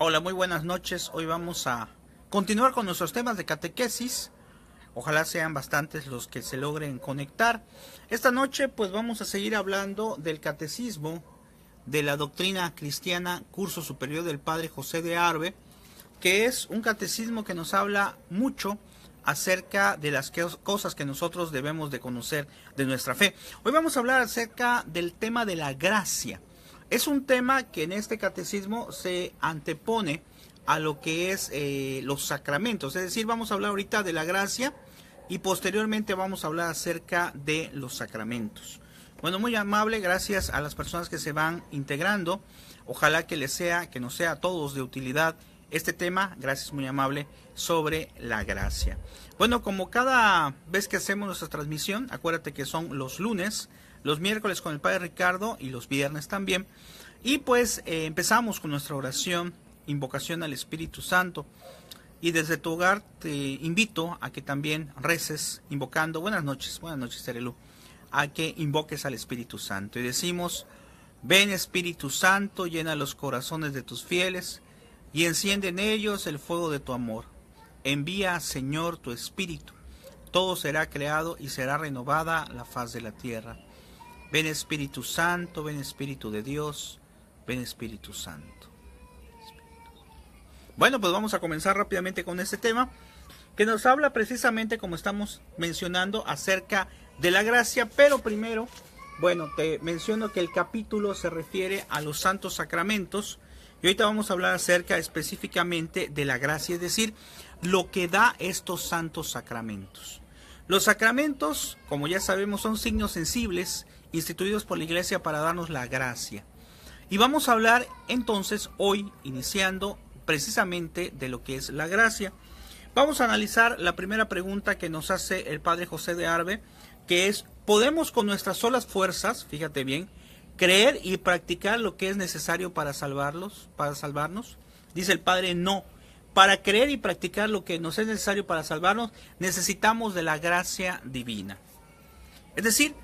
Hola, muy buenas noches. Hoy vamos a continuar con nuestros temas de catequesis. Ojalá sean bastantes los que se logren conectar. Esta noche pues vamos a seguir hablando del catecismo de la doctrina cristiana, curso superior del Padre José de Arbe, que es un catecismo que nos habla mucho acerca de las cosas que nosotros debemos de conocer de nuestra fe. Hoy vamos a hablar acerca del tema de la gracia. Es un tema que en este catecismo se antepone a lo que es los sacramentos. Es decir, vamos a hablar ahorita de la gracia y posteriormente vamos a hablar acerca de los sacramentos. Bueno, muy amable, gracias a las personas que se van integrando. Ojalá que nos sea a todos de utilidad este tema, gracias, muy amable, sobre la gracia. Bueno, como cada vez que hacemos nuestra transmisión, acuérdate que son los lunes, los miércoles con el Padre Ricardo y los viernes también. Y pues empezamos con nuestra oración, invocación al Espíritu Santo. Y desde tu hogar te invito a que también reces invocando, buenas noches Terelu, a que invoques al Espíritu Santo. Y decimos, ven Espíritu Santo, llena los corazones de tus fieles y enciende en ellos el fuego de tu amor. Envía, Señor, tu Espíritu. Todo será creado y será renovada la faz de la tierra. Ven Espíritu Santo, ven Espíritu de Dios, ven Espíritu Santo. Bueno, pues vamos a comenzar rápidamente con este tema, que nos habla precisamente, como estamos mencionando, acerca de la gracia, pero primero, bueno, te menciono que el capítulo se refiere a los santos sacramentos, y ahorita vamos a hablar acerca específicamente de la gracia, es decir, lo que da estos santos sacramentos. Los sacramentos, como ya sabemos, son signos sensibles instituidos por la Iglesia para darnos la gracia. Y vamos a hablar entonces hoy, iniciando precisamente de lo que es la gracia. Vamos a analizar la primera pregunta que nos hace el Padre José de Arbe, que es, ¿podemos con nuestras solas fuerzas, fíjate bien, creer y practicar lo que es necesario para salvarnos? Dice el Padre, no. Para creer y practicar lo que nos es necesario para salvarnos, necesitamos de la gracia divina. Es decir,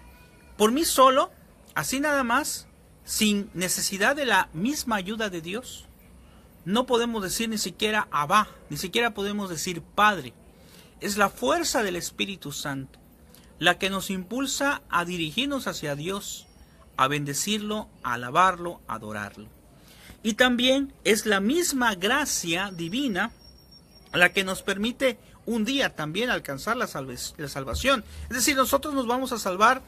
por mí solo, así nada más, sin necesidad de la misma ayuda de Dios, no podemos decir ni siquiera Abba, ni siquiera podemos decir Padre. Es la fuerza del Espíritu Santo la que nos impulsa a dirigirnos hacia Dios, a bendecirlo, a alabarlo, a adorarlo. Y también es la misma gracia divina la que nos permite un día también alcanzar la salvación. Es decir, nosotros nos vamos a salvar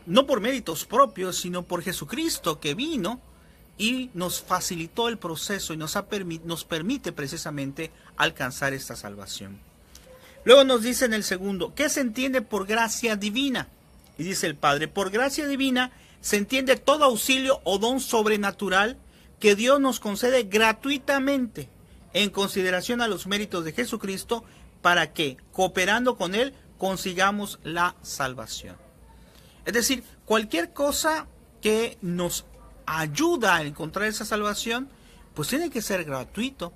no por méritos propios, sino por Jesucristo, que vino y nos facilitó el proceso y nos permite precisamente alcanzar esta salvación. Luego nos dice en el segundo, ¿qué se entiende por gracia divina? Y dice el Padre, por gracia divina se entiende todo auxilio o don sobrenatural que Dios nos concede gratuitamente en consideración a los méritos de Jesucristo, para que, cooperando con Él, consigamos la salvación. Es decir, cualquier cosa que nos ayuda a encontrar esa salvación, pues tiene que ser gratuito.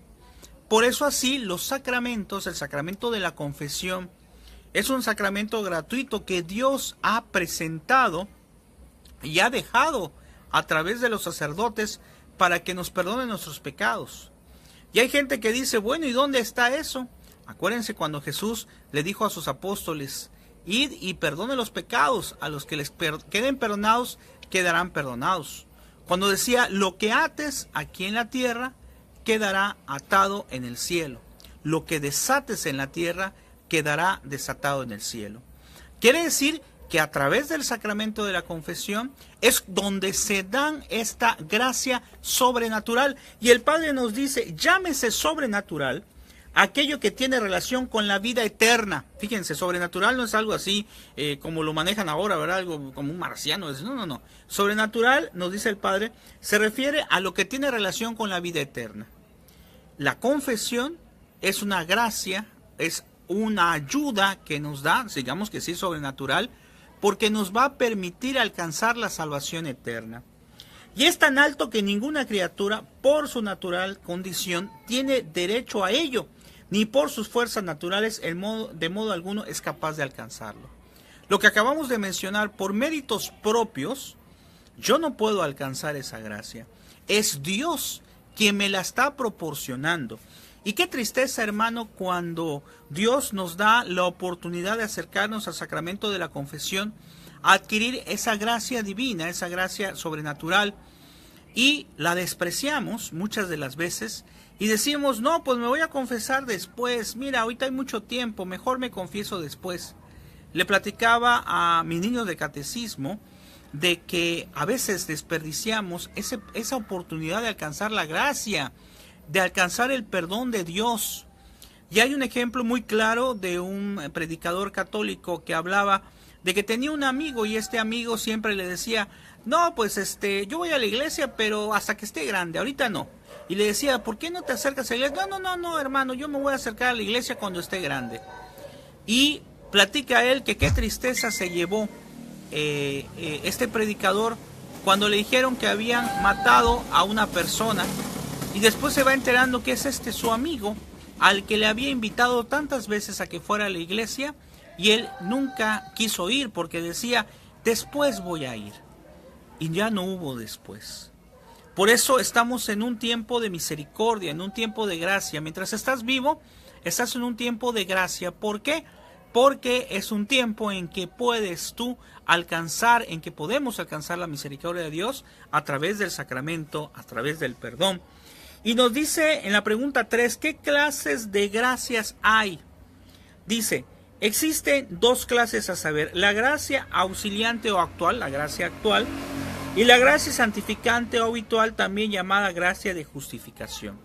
Por eso así los sacramentos, el sacramento de la confesión, es un sacramento gratuito que Dios ha presentado y ha dejado a través de los sacerdotes para que nos perdonen nuestros pecados. Y hay gente que dice, bueno, ¿y dónde está eso? Acuérdense cuando Jesús le dijo a sus apóstoles, id y perdone los pecados, a los que les queden perdonados, quedarán perdonados. Cuando decía, lo que ates aquí en la tierra, quedará atado en el cielo. Lo que desates en la tierra, quedará desatado en el cielo. Quiere decir que a través del sacramento de la confesión es donde se dan esta gracia sobrenatural. Y el Padre nos dice, llámese sobrenatural aquello que tiene relación con la vida eterna. Fíjense, sobrenatural no es algo así como lo manejan ahora, ¿verdad? Algo como un marciano. No. Sobrenatural, nos dice el Padre, se refiere a lo que tiene relación con la vida eterna. La confesión es una gracia, es una ayuda que nos da, digamos que sí, sobrenatural, porque nos va a permitir alcanzar la salvación eterna. Y es tan alto que ninguna criatura, por su natural condición, tiene derecho a ello, ni por sus fuerzas naturales de modo alguno es capaz de alcanzarlo. Lo que acabamos de mencionar, por méritos propios, yo no puedo alcanzar esa gracia. Es Dios quien me la está proporcionando. Y qué tristeza, hermano, cuando Dios nos da la oportunidad de acercarnos al sacramento de la confesión, a adquirir esa gracia divina, esa gracia sobrenatural, y la despreciamos muchas de las veces y decimos, no, pues me voy a confesar después, mira, ahorita hay mucho tiempo, mejor me confieso después. Le platicaba a mis niños de catecismo de que a veces desperdiciamos esa oportunidad de alcanzar la gracia, de alcanzar el perdón de Dios. Y hay un ejemplo muy claro de un predicador católico que hablaba de que tenía un amigo y este amigo siempre le decía, no, pues yo voy a la iglesia, pero hasta que esté grande, ahorita no. Y le decía, ¿por qué no te acercas a la iglesia? No, hermano, yo me voy a acercar a la iglesia cuando esté grande. Y platica él que qué tristeza se llevó este predicador cuando le dijeron que habían matado a una persona, y después se va enterando que es su amigo al que le había invitado tantas veces a que fuera a la iglesia, y él nunca quiso ir porque decía, después voy a ir. Y ya no hubo después. Por eso estamos en un tiempo de misericordia, en un tiempo de gracia. Mientras estás vivo, estás en un tiempo de gracia. ¿Por qué? Porque es un tiempo en que puedes tú alcanzar, en que podemos alcanzar la misericordia de Dios a través del sacramento, a través del perdón. Y nos dice en la pregunta 3, ¿qué clases de gracias hay? Dice, existen dos clases a saber, la gracia auxiliante o actual, la gracia actual, y la gracia santificante o habitual, también llamada gracia de justificación.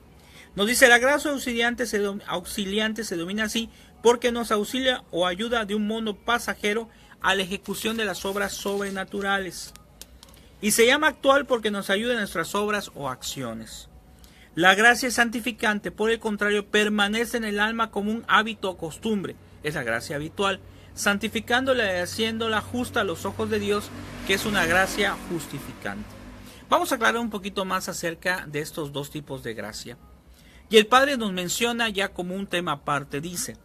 Nos dice, la gracia auxiliante se denomina así porque nos auxilia o ayuda de un modo pasajero a la ejecución de las obras sobrenaturales. Y se llama actual porque nos ayuda en nuestras obras o acciones. La gracia santificante, por el contrario, permanece en el alma como un hábito o costumbre. Es la gracia habitual, santificándola y haciéndola justa a los ojos de Dios, que es una gracia justificante. Vamos a aclarar un poquito más acerca de estos dos tipos de gracia. Y el Padre nos menciona ya como un tema aparte, dice,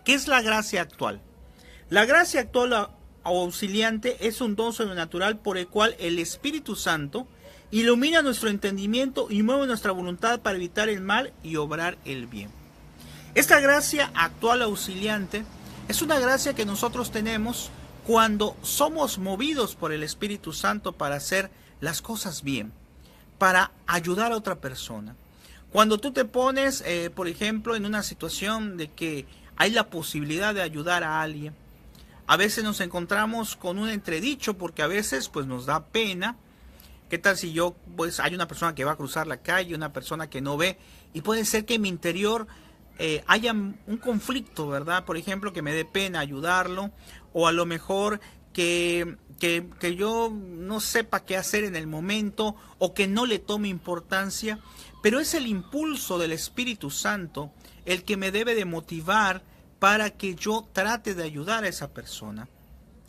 ¿qué es la gracia actual? La gracia actual o auxiliante es un don sobrenatural por el cual el Espíritu Santo ilumina nuestro entendimiento y mueve nuestra voluntad para evitar el mal y obrar el bien. Esta gracia actual auxiliante es una gracia que nosotros tenemos cuando somos movidos por el Espíritu Santo para hacer las cosas bien, para ayudar a otra persona. Cuando tú te pones, por ejemplo, en una situación de que hay la posibilidad de ayudar a alguien, a veces nos encontramos con un entredicho porque a veces pues nos da pena. ¿Qué tal si pues hay una persona que va a cruzar la calle, una persona que no ve, y puede ser que en mi interior haya un conflicto, ¿verdad? Por ejemplo, que me dé pena ayudarlo, o a lo mejor que yo no sepa qué hacer en el momento, o que no le tome importancia, pero es el impulso del Espíritu Santo el que me debe de motivar para que yo trate de ayudar a esa persona.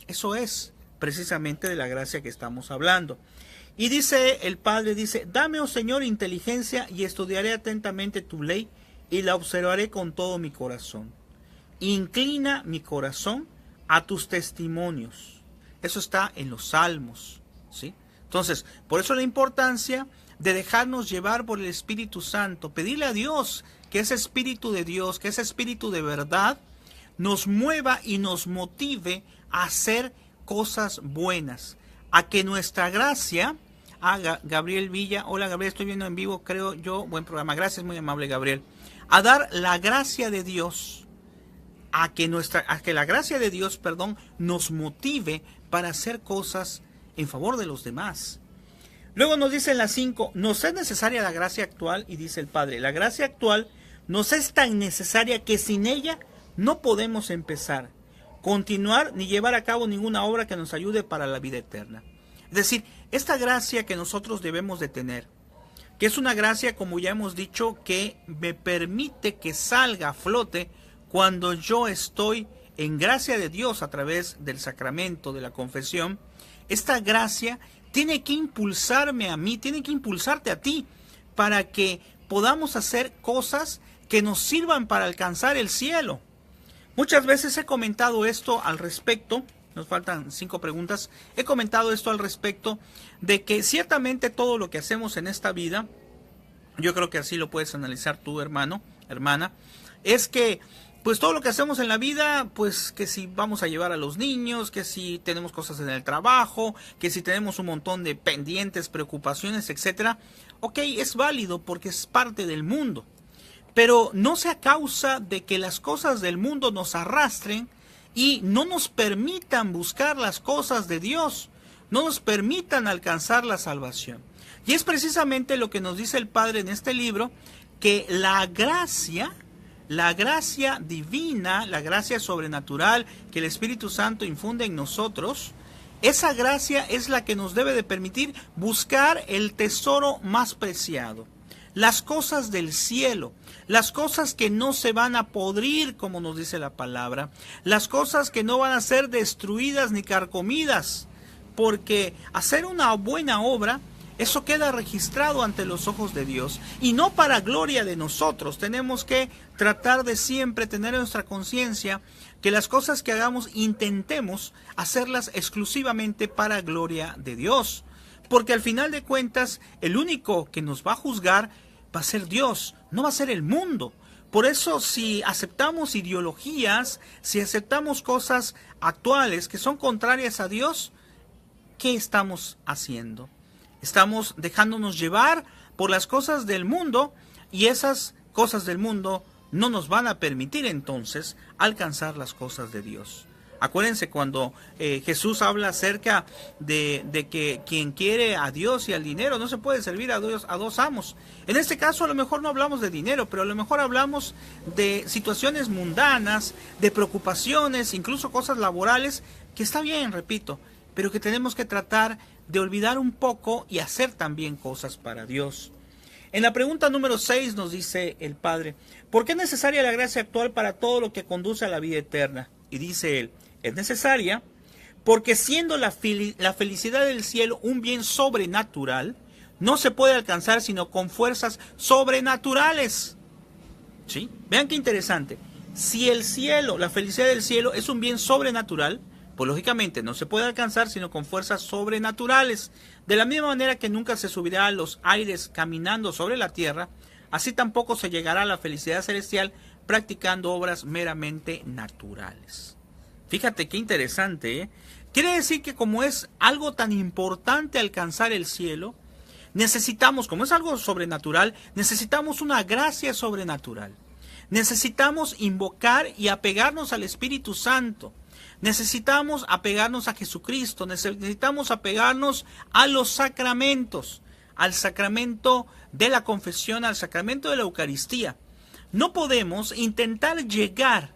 Eso es precisamente de la gracia que estamos hablando. Y dice el Padre, dice, dame, oh Señor, inteligencia y estudiaré atentamente tu ley y la observaré con todo mi corazón. Inclina mi corazón a tus testimonios. Eso está en los Salmos, ¿sí? Entonces, por eso la importancia de dejarnos llevar por el Espíritu Santo, pedirle a Dios que ese Espíritu de Dios, que ese Espíritu de verdad, nos mueva y nos motive a hacer cosas buenas, a que nuestra gracia, Gabriel Villa, hola Gabriel, estoy viendo en vivo, creo yo, buen programa, gracias, muy amable Gabriel, a dar la gracia de Dios, a que la gracia de Dios, nos motive para hacer cosas en favor de los demás. Luego nos dice en la 5, nos es necesaria la gracia actual, y dice el Padre, la gracia actual nos es tan necesaria que sin ella no podemos empezar, continuar ni llevar a cabo ninguna obra que nos ayude para la vida eterna. Es decir, esta gracia que nosotros debemos de tener, que es una gracia, como ya hemos dicho, que me permite que salga a flote cuando yo estoy en gracia de Dios a través del sacramento de la confesión. Esta gracia tiene que impulsarme a mí, tiene que impulsarte a ti, para que podamos hacer cosas que nos sirvan para alcanzar el cielo. Muchas veces he comentado esto al respecto, nos faltan 5 preguntas, he comentado esto al respecto de que ciertamente todo lo que hacemos en esta vida yo creo que así lo puedes analizar tú, hermano, hermana, es que pues todo lo que hacemos en la vida, pues que si vamos a llevar a los niños, que si tenemos cosas en el trabajo, que si tenemos un montón de pendientes, preocupaciones, etcétera, ok, es válido porque es parte del mundo, pero no sea causa de que las cosas del mundo nos arrastren y no nos permitan buscar las cosas de Dios, no nos permitan alcanzar la salvación. Y es precisamente lo que nos dice el Padre en este libro, que la gracia divina, la gracia sobrenatural que el Espíritu Santo infunde en nosotros, esa gracia es la que nos debe de permitir buscar el tesoro más preciado, las cosas del cielo, las cosas que no se van a podrir, como nos dice la palabra, las cosas que no van a ser destruidas ni carcomidas, porque hacer una buena obra, eso queda registrado ante los ojos de Dios y no para gloria de nosotros. Tenemos que tratar de siempre tener en nuestra conciencia que las cosas que hagamos intentemos hacerlas exclusivamente para gloria de Dios. Porque al final de cuentas el único que nos va a juzgar va a ser Dios, no va a ser el mundo. Por eso si aceptamos ideologías, si aceptamos cosas actuales que son contrarias a Dios, ¿qué estamos haciendo? Estamos dejándonos llevar por las cosas del mundo y esas cosas del mundo no nos van a permitir entonces alcanzar las cosas de Dios. Acuérdense cuando Jesús habla acerca de que quien quiere a Dios y al dinero no se puede servir a Dios a dos amos. En este caso a lo mejor no hablamos de dinero, pero a lo mejor hablamos de situaciones mundanas, de preocupaciones, incluso cosas laborales, que está bien, repito, pero que tenemos que tratar de olvidar un poco y hacer también cosas para Dios. En la pregunta número 6 nos dice el Padre, ¿por qué es necesaria la gracia actual para todo lo que conduce a la vida eterna? Y dice él, es necesaria porque siendo la felicidad del cielo un bien sobrenatural, no se puede alcanzar sino con fuerzas sobrenaturales. ¿Sí? Vean qué interesante. Si el cielo, la felicidad del cielo es un bien sobrenatural, pues lógicamente no se puede alcanzar sino con fuerzas sobrenaturales. De la misma manera que nunca se subirá a los aires caminando sobre la tierra, así tampoco se llegará a la felicidad celestial practicando obras meramente naturales. Fíjate qué interesante, ¿eh? Quiere decir que como es algo tan importante alcanzar el cielo, necesitamos, como es algo sobrenatural, necesitamos una gracia sobrenatural. Necesitamos invocar y apegarnos al Espíritu Santo. Necesitamos apegarnos a Jesucristo, necesitamos apegarnos a los sacramentos, al sacramento de la confesión, al sacramento de la Eucaristía. No podemos intentar llegar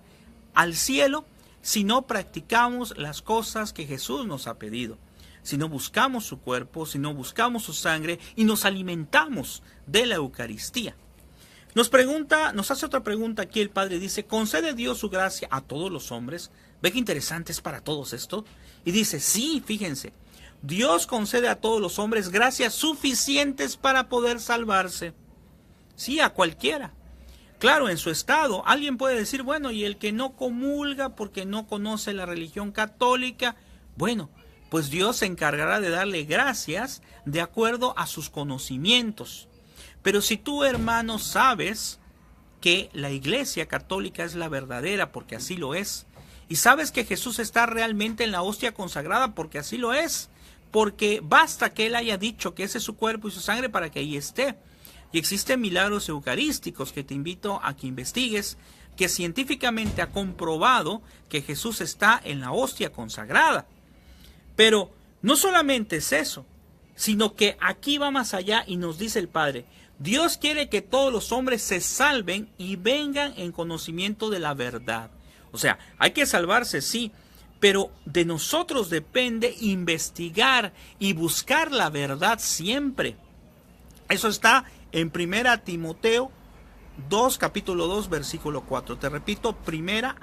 al cielo si no practicamos las cosas que Jesús nos ha pedido, si no buscamos su cuerpo, si no buscamos su sangre y nos alimentamos de la Eucaristía. Nos hace otra pregunta aquí el Padre, dice, ¿concede Dios su gracia a todos los hombres? ¿Ve qué interesante es para todos esto? Y dice, sí, fíjense, Dios concede a todos los hombres gracias suficientes para poder salvarse. Sí, a cualquiera. Claro, en su estado, alguien puede decir, bueno, y el que no comulga porque no conoce la religión católica, bueno, pues Dios se encargará de darle gracias de acuerdo a sus conocimientos. Pero si tú, hermano, sabes que la Iglesia Católica es la verdadera, porque así lo es, y sabes que Jesús está realmente en la hostia consagrada, porque así lo es, porque basta que Él haya dicho que ese es su cuerpo y su sangre para que ahí esté. Y existen milagros eucarísticos que te invito a que investigues, que científicamente ha comprobado que Jesús está en la hostia consagrada. Pero no solamente es eso, sino que aquí va más allá y nos dice el Padre, Dios quiere que todos los hombres se salven y vengan en conocimiento de la verdad. O sea, hay que salvarse, sí, pero de nosotros depende investigar y buscar la verdad siempre. Eso está en 1 Timoteo 2, capítulo 2, versículo 4. Te repito, primera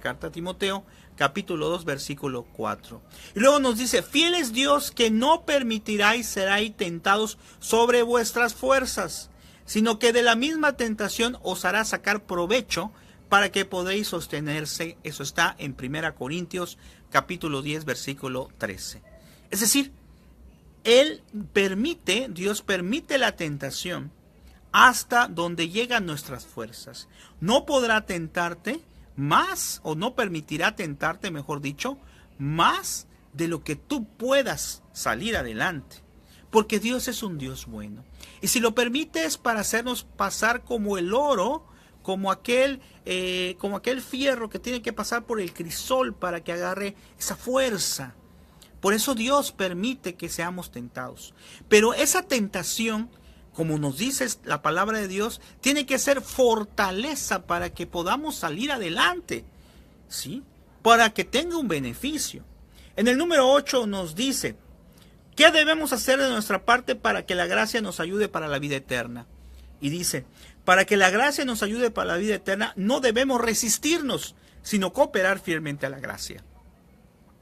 carta a Timoteo, capítulo 2, versículo 4. Y luego nos dice, fiel es Dios que no permitiráis seráis tentados sobre vuestras fuerzas, sino que de la misma tentación os hará sacar provecho para que podéis sostenerse. Eso está en 1 Corintios, capítulo 10, versículo 13. Es decir, Dios permite la tentación hasta donde llegan nuestras fuerzas. No podrá tentarte más, o no permitirá tentarte, mejor dicho, más de lo que tú puedas salir adelante. Porque Dios es un Dios bueno. Y si lo permites para hacernos pasar como el oro, como aquel fierro que tiene que pasar por el crisol para que agarre esa fuerza. Por eso Dios permite que seamos tentados. Pero esa tentación, como nos dice la palabra de Dios, tiene que ser fortaleza para que podamos salir adelante, ¿sí? Para que tenga un beneficio. En el número 8 nos dice, ¿qué debemos hacer de nuestra parte para que la gracia nos ayude para la vida eterna? Y dice, para que la gracia nos ayude para la vida eterna, no debemos resistirnos, sino cooperar fielmente a la gracia.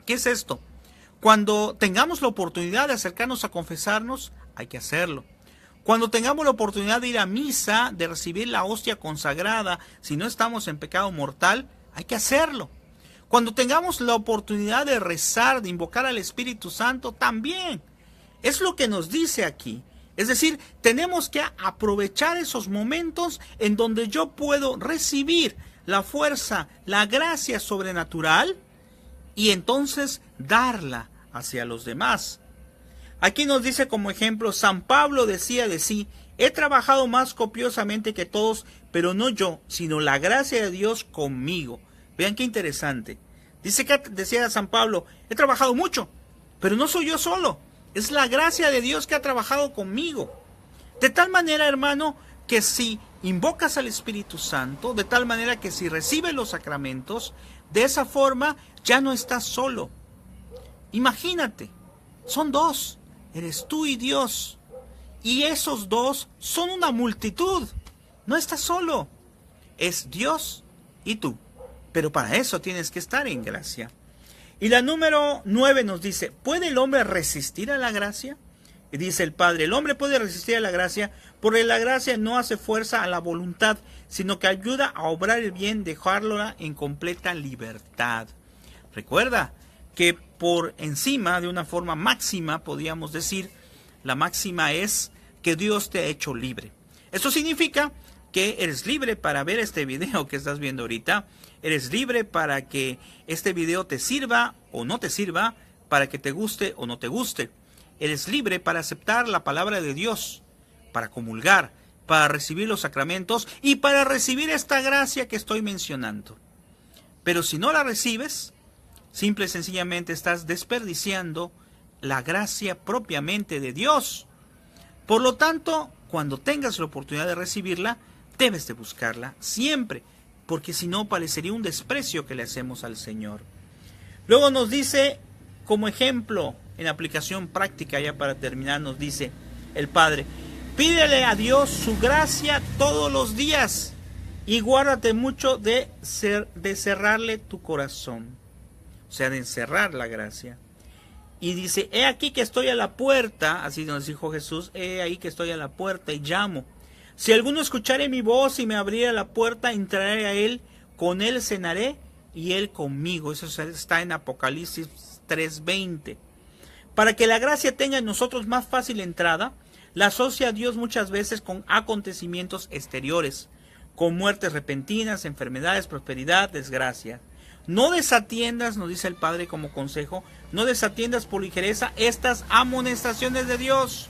¿Qué es esto? Cuando tengamos la oportunidad de acercarnos a confesarnos, hay que hacerlo. Cuando tengamos la oportunidad de ir a misa, de recibir la hostia consagrada, si no estamos en pecado mortal, hay que hacerlo. Cuando tengamos la oportunidad de rezar, de invocar al Espíritu Santo, también. Es lo que nos dice aquí. Es decir, tenemos que aprovechar esos momentos en donde yo puedo recibir la fuerza, la gracia sobrenatural y entonces darla hacia los demás. Aquí nos dice como ejemplo, San Pablo decía de sí, he trabajado más copiosamente que todos, pero no yo, sino la gracia de Dios conmigo. Vean qué interesante. Decía San Pablo, he trabajado mucho, pero no soy yo solo. Es la gracia de Dios que ha trabajado conmigo. De tal manera, hermano, que si invocas al Espíritu Santo, de tal manera que si recibes los sacramentos, de esa forma ya no estás solo. Imagínate, son dos, eres tú y Dios. Y esos dos son una multitud. No estás solo, es Dios y tú. Pero para eso tienes que estar en gracia. Y la número 9 nos dice, ¿puede el hombre resistir a la gracia? Y dice el Padre, el hombre puede resistir a la gracia, porque la gracia no hace fuerza a la voluntad, sino que ayuda a obrar el bien, dejarla en completa libertad. Recuerda que por encima, de una forma máxima, podríamos decir, la máxima es que Dios te ha hecho libre. Eso significa que eres libre para ver este video que estás viendo ahorita. Eres libre para que este video te sirva o no te sirva, para que te guste o no te guste. Eres libre para aceptar la palabra de Dios, para comulgar, para recibir los sacramentos y para recibir esta gracia que estoy mencionando. Pero si no la recibes, simple y sencillamente estás desperdiciando la gracia propiamente de Dios. Por lo tanto, cuando tengas la oportunidad de recibirla, debes de buscarla siempre, porque si no parecería un desprecio que le hacemos al Señor. Luego nos dice, como ejemplo, en aplicación práctica, ya para terminar, nos dice el Padre, pídele a Dios su gracia todos los días y guárdate mucho de cerrarle tu corazón. O sea, de encerrar la gracia. Y dice, he aquí que estoy a la puerta, así nos dijo Jesús, he ahí que estoy a la puerta y llamo. Si alguno escuchare mi voz y me abriera la puerta, entraré a él, con él cenaré y él conmigo. Eso está en Apocalipsis 3:20. Para que la gracia tenga en nosotros más fácil entrada, la asocia a Dios muchas veces con acontecimientos exteriores, con muertes repentinas, enfermedades, prosperidad, desgracia. No desatiendas, nos dice el Padre como consejo, no desatiendas por ligereza estas amonestaciones de Dios.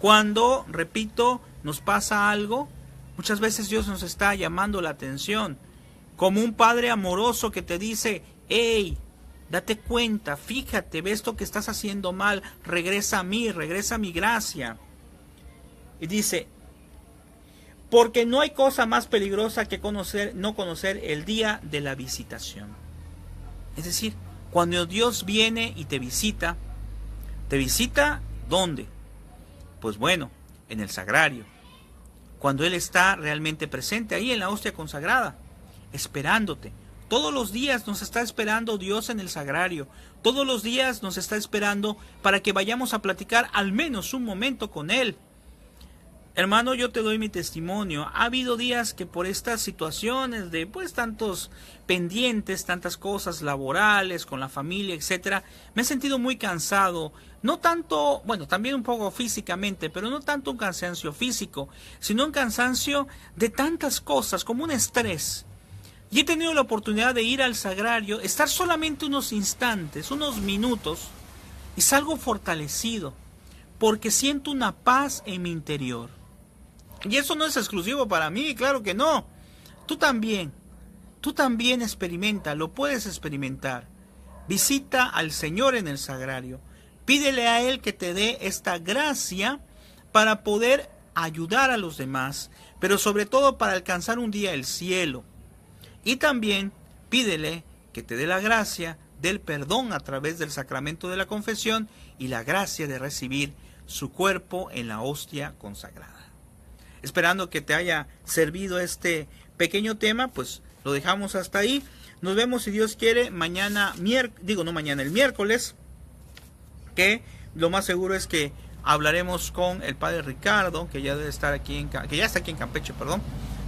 Cuando, repito, nos pasa algo, muchas veces Dios nos está llamando la atención, como un padre amoroso que te dice, hey, date cuenta, fíjate, ve esto que estás haciendo mal, regresa a mí, regresa a mi gracia. Y dice, porque no hay cosa más peligrosa que no conocer el día de la visitación. Es decir, cuando Dios viene y ¿te visita dónde? Pues bueno, en el sagrario. Cuando Él está realmente presente ahí en la hostia consagrada, esperándote. Todos los días nos está esperando Dios en el sagrario. Todos los días nos está esperando para que vayamos a platicar al menos un momento con Él. Hermano, yo te doy mi testimonio. Ha habido días que por estas situaciones de pues tantos pendientes, tantas cosas laborales con la familia, etcétera, me he sentido muy cansado. No tanto, bueno, también un poco físicamente, pero no tanto un cansancio físico, sino un cansancio de tantas cosas, como un estrés. Y he tenido la oportunidad de ir al sagrario, estar solamente unos instantes, unos minutos, y salgo fortalecido, porque siento una paz en mi interior. Y eso no es exclusivo para mí, claro que no. Tú también experimenta, lo puedes experimentar. Visita al Señor en el sagrario. Pídele a Él que te dé esta gracia para poder ayudar a los demás, pero sobre todo para alcanzar un día el cielo. Y también pídele que te dé la gracia del perdón a través del sacramento de la confesión y la gracia de recibir su cuerpo en la hostia consagrada. Esperando que te haya servido este pequeño tema, pues lo dejamos hasta ahí. Nos vemos, si Dios quiere, mañana, el miércoles, que lo más seguro es que hablaremos con el padre Ricardo, que ya debe estar aquí que ya está aquí en Campeche, perdón,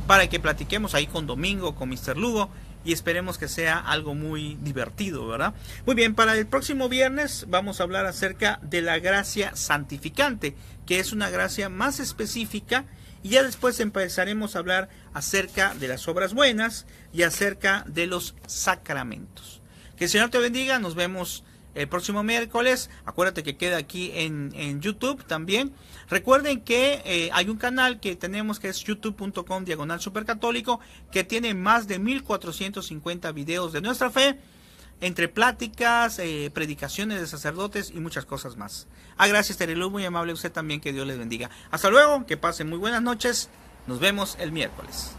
para que platiquemos ahí con Domingo, con Mr. Lugo, y esperemos que sea algo muy divertido, ¿verdad? Muy bien, para el próximo viernes vamos a hablar acerca de la gracia santificante, que es una gracia más específica. Y ya después empezaremos a hablar acerca de las obras buenas y acerca de los sacramentos. Que el Señor te bendiga, nos vemos el próximo miércoles. Acuérdate que queda aquí en YouTube también. Recuerden que hay un canal que tenemos que es youtube.com/supercatólico, que tiene más de 1450 videos de nuestra fe, entre pláticas, predicaciones de sacerdotes y muchas cosas más. Gracias, Terelu, muy amable usted también, que Dios les bendiga. Hasta luego, que pasen muy buenas noches, nos vemos el miércoles.